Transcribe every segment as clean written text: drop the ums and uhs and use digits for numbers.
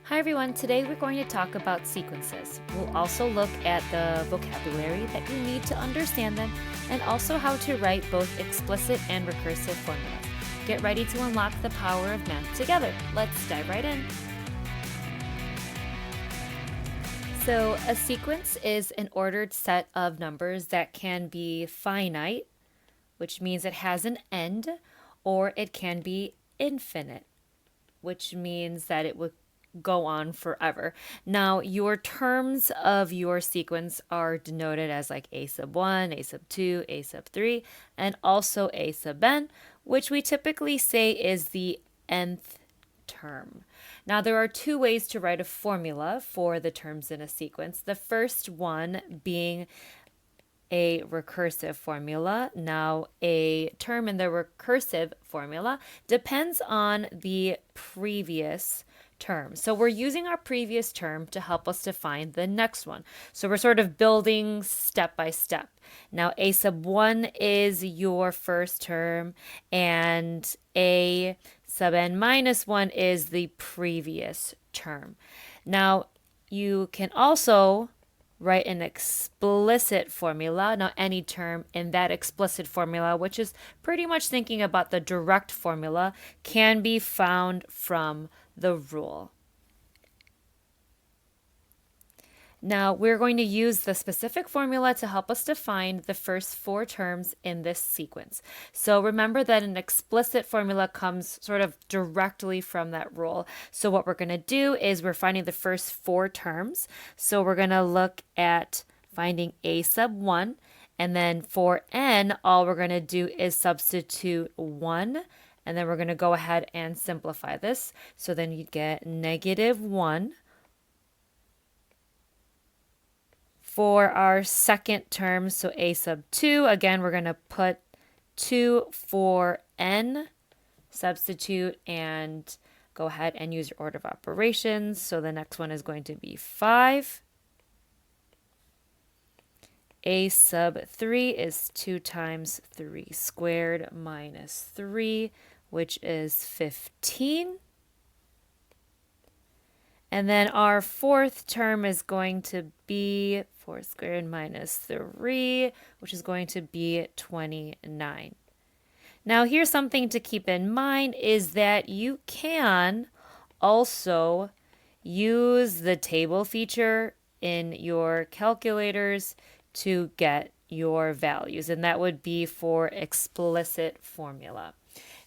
Hi everyone, today we're going to talk about sequences. We'll also look at the vocabulary that you need to understand them and also how to write both explicit and recursive formulas. Get ready to unlock the power of math together. Let's dive right in. So a sequence is an ordered set of numbers that can be finite, which means it has an end, or it can be infinite, which means that it would go on forever. Now, your terms of your sequence are denoted as like a sub 1, a sub 2, a sub 3, and also a sub n, which we typically say is the nth term. Now, there are two ways to write a formula for the terms in a sequence. The first one being a recursive formula. Now, a term in the recursive formula depends on the previous term. So we're using our previous term to help us to find the next one. So we're sort of building step by step. Now, a sub 1 is your first term, and a sub n minus 1 is the previous term. Now, you can also write an explicit formula. Now, any term in that explicit formula, which is pretty much thinking about the direct formula, can be found from the rule. Now, we're going to use the specific formula to help us to find the first four terms in this sequence. So remember that an explicit formula comes sort of directly from that rule. So what we're going to do is we're finding the first four terms. So we're going to look at finding a sub 1. And then for n, all we're going to do is substitute 1. And then we're going to go ahead and simplify this. So then you get negative 1. For our second term, so a sub 2, again, we're going to put 2 for n, substitute, and go ahead and use your order of operations. So the next one is going to be 5. A sub 3 is 2 times 3 squared minus 3, which is 15. And then our fourth term is going to be 4 squared minus 3, which is going to be 29. Now, here's something to keep in mind is that you can also use the table feature in your calculators to get your values, and that would be for explicit formula.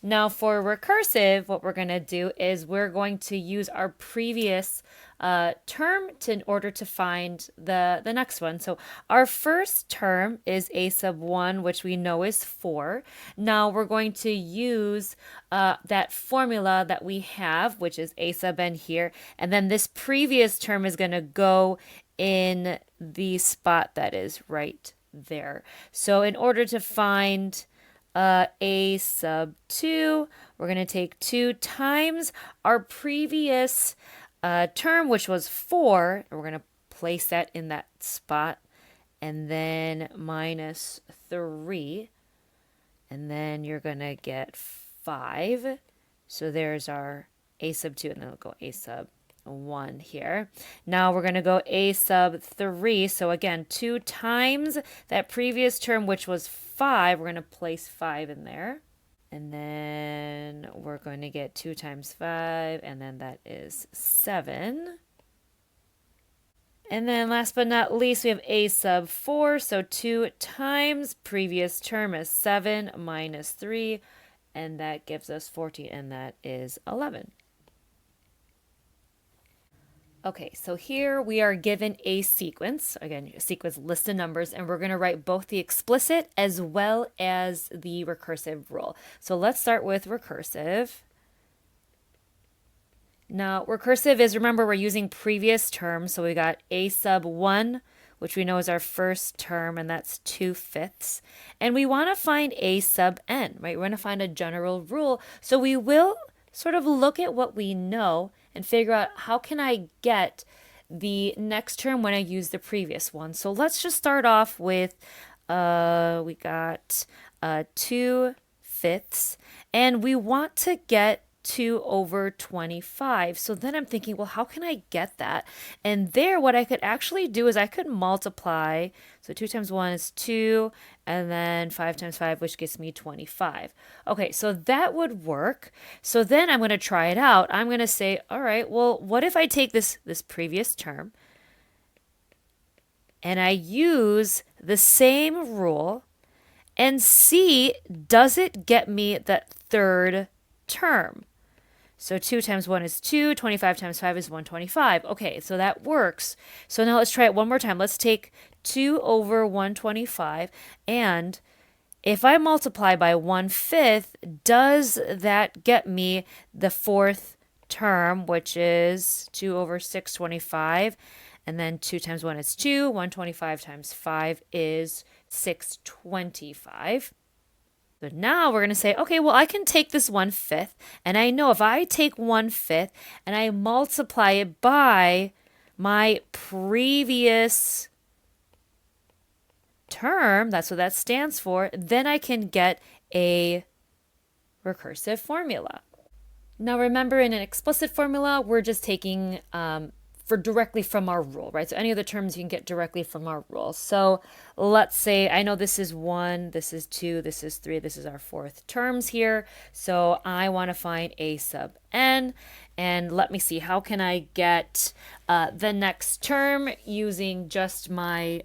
Now, for recursive, what we're going to do is we're going to use our previous term in order to find the next one. So our first term is a sub 1, which we know is 4. Now we're going to use that formula that we have, which is a sub n here, and then this previous term is going to go in the spot that is right there. So in order to find a sub 2, we're going to take 2 times our previous term, which was 4. We're going to place that in that spot, and then minus 3, and then you're going to get 5. So there's our a sub 2, and then we'll go a sub 1 here. Now we're going to go a sub 3. So again, 2 times that previous term, which was 5. We're going to place 5 in there. And then we're going to get 2 times 5, and then that is 7. And then last but not least, we have a sub 4. So 2 times previous term is 7 minus 3, and that gives us 14, and that is 11. Okay, so here we are given a sequence, again, a sequence list of numbers, and we're going to write both the explicit as well as the recursive rule. So let's start with recursive. Now, recursive is, remember, we're using previous terms, so we got a sub 1, which we know is our first term, and that's 2/5. And we want to find a sub n, right? We want to find a general rule. So we will sort of look at what we know and figure out how can I get the next term when I use the previous one. So let's just start off with, we got 2/5, and we want to get 2 over 25. So then I'm thinking, well, how can I get that? And there, what I could actually do is I could multiply. So 2 times 1 is 2, and then 5 times 5, which gets me 25. Okay, so that would work. So then I'm going to try it out. I'm going to say, all right, well, what if I take this previous term and I use the same rule and see, does it get me that third term? So 2 times 1 is 2, 25 times 5 is 125. Okay, so that works. So now let's try it one more time. Let's take 2 over 125, and if I multiply by 1/5, does that get me the fourth term, which is 2 over 625? And then 2 times 1 is 2, 125 times 5 is 625. So now we're going to say, okay, well, I can take this 1/5, and I know if I take 1/5 and I multiply it by my previous term, that's what that stands for, then I can get a recursive formula. Now remember, in an explicit formula, we're just taking for directly from our rule, right? So any of the terms you can get directly from our rule. So let's say, I know this is 1, this is 2, this is 3, this is our fourth terms here. So I want to find a sub n, and let me see, how can I get the next term using just my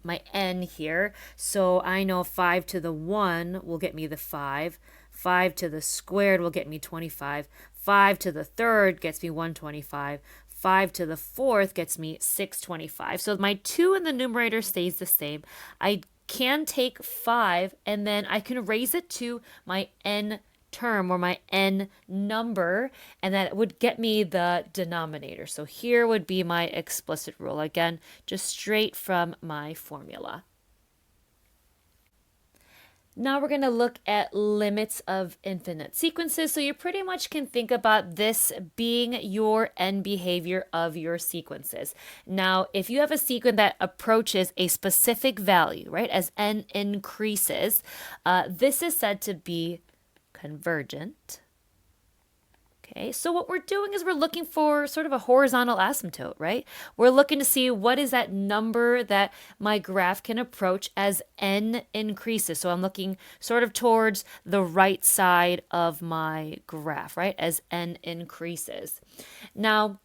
my n here? So I know 5 to the 1 will get me the 5. 5 to the squared will get me 25. 5 to the third gets me 125. 5 to the fourth gets me 625. So my 2 in the numerator stays the same. I can take 5 and then I can raise it to my n term or my n number, and that would get me the denominator. So here would be my explicit rule. Again, just straight from my formula. Now we're going to look at limits of infinite sequences. So you pretty much can think about this being your end behavior of your sequences. Now, if you have a sequence that approaches a specific value, right, as n increases, this is said to be convergent. Okay, so what we're doing is we're looking for sort of a horizontal asymptote, right? We're looking to see what is that number that my graph can approach as n increases. So I'm looking sort of towards the right side of my graph, right, as n increases. Now,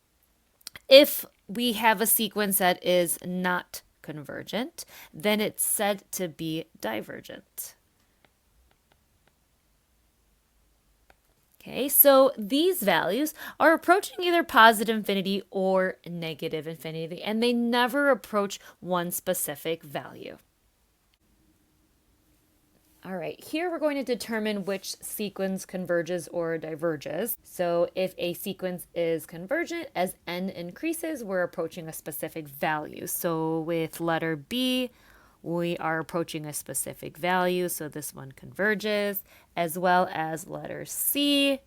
if we have a sequence that is not convergent, then it's said to be divergent. Okay, so these values are approaching either positive infinity or negative infinity, and they never approach one specific value. All right, here we're going to determine which sequence converges or diverges. So if a sequence is convergent, as n increases, we're approaching a specific value. So with letter B, we are approaching a specific value, so this one converges, as well as letter C.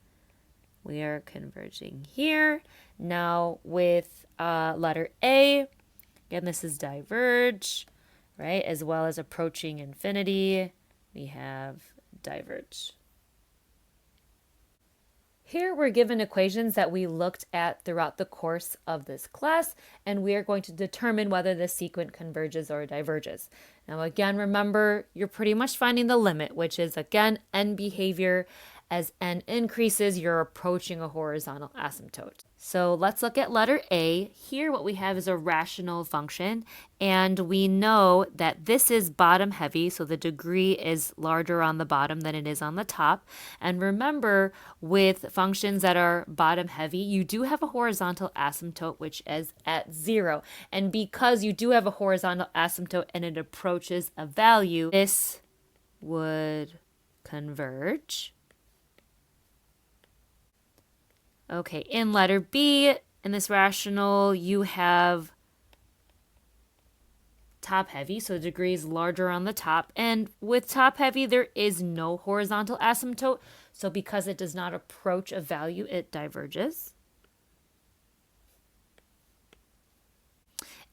We are converging here. Now with letter A, again, this is diverge, right, as well as approaching infinity. We have diverge. Here we're given equations that we looked at throughout the course of this class, and we are going to determine whether the sequence converges or diverges. Now again, remember, you're pretty much finding the limit, which is again n behavior. As n increases, you're approaching a horizontal asymptote. So let's look at letter A. Here what we have is a rational function, and we know that this is bottom heavy, so the degree is larger on the bottom than it is on the top. And remember, with functions that are bottom heavy, you do have a horizontal asymptote, which is at 0. And because you do have a horizontal asymptote and it approaches a value, this would converge. Okay, in letter B, in this rational, you have top heavy, so the degree is larger on the top. And with top heavy, there is no horizontal asymptote. So because it does not approach a value, it diverges.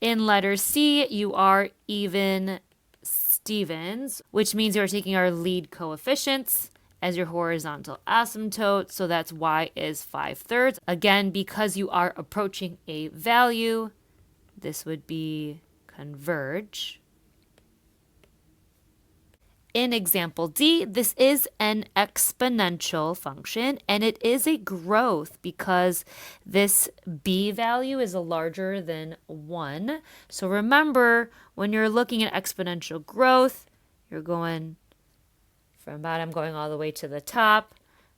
In letter C, you are even Stevens, which means you are taking our lead coefficients. as your horizontal asymptote, so that's y is 5/3. Again, because you are approaching a value, this would be converge. In example D, this is an exponential function, and it is a growth because this b value is larger than 1. So remember, when you're looking at exponential growth, you're going from bottom going all the way to the top.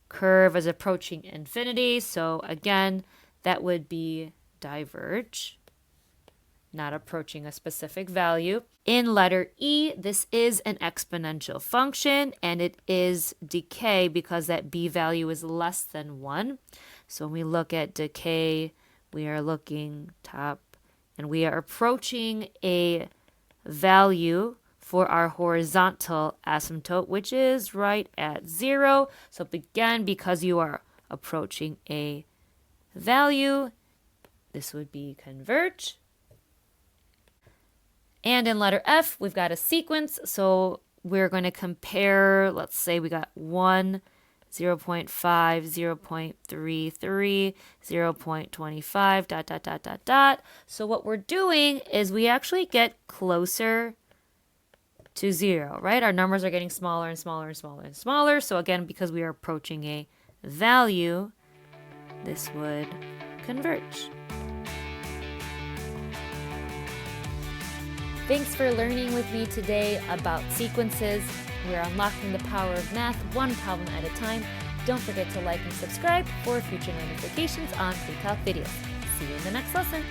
Curve is approaching infinity, so again, that would be diverge, not approaching a specific value. In letter E, this is an exponential function, and it is decay because that b value is less than 1. So when we look at decay, we are looking top, and we are approaching a value for our horizontal asymptote, which is right at 0. So again, because you are approaching a value, this would be converge. And in letter F, we've got a sequence, so we're going to compare, let's say we got 1, 0.5, 0.33, 0.25, ... So what we're doing is we actually get closer to 0, right? Our numbers are getting smaller and smaller and smaller and smaller. So again, because we are approaching a value, this would converge. Thanks for learning with me today about sequences. We're unlocking the power of math one problem at a time. Don't forget to like and subscribe for future notifications on Precalc videos. See you in the next lesson.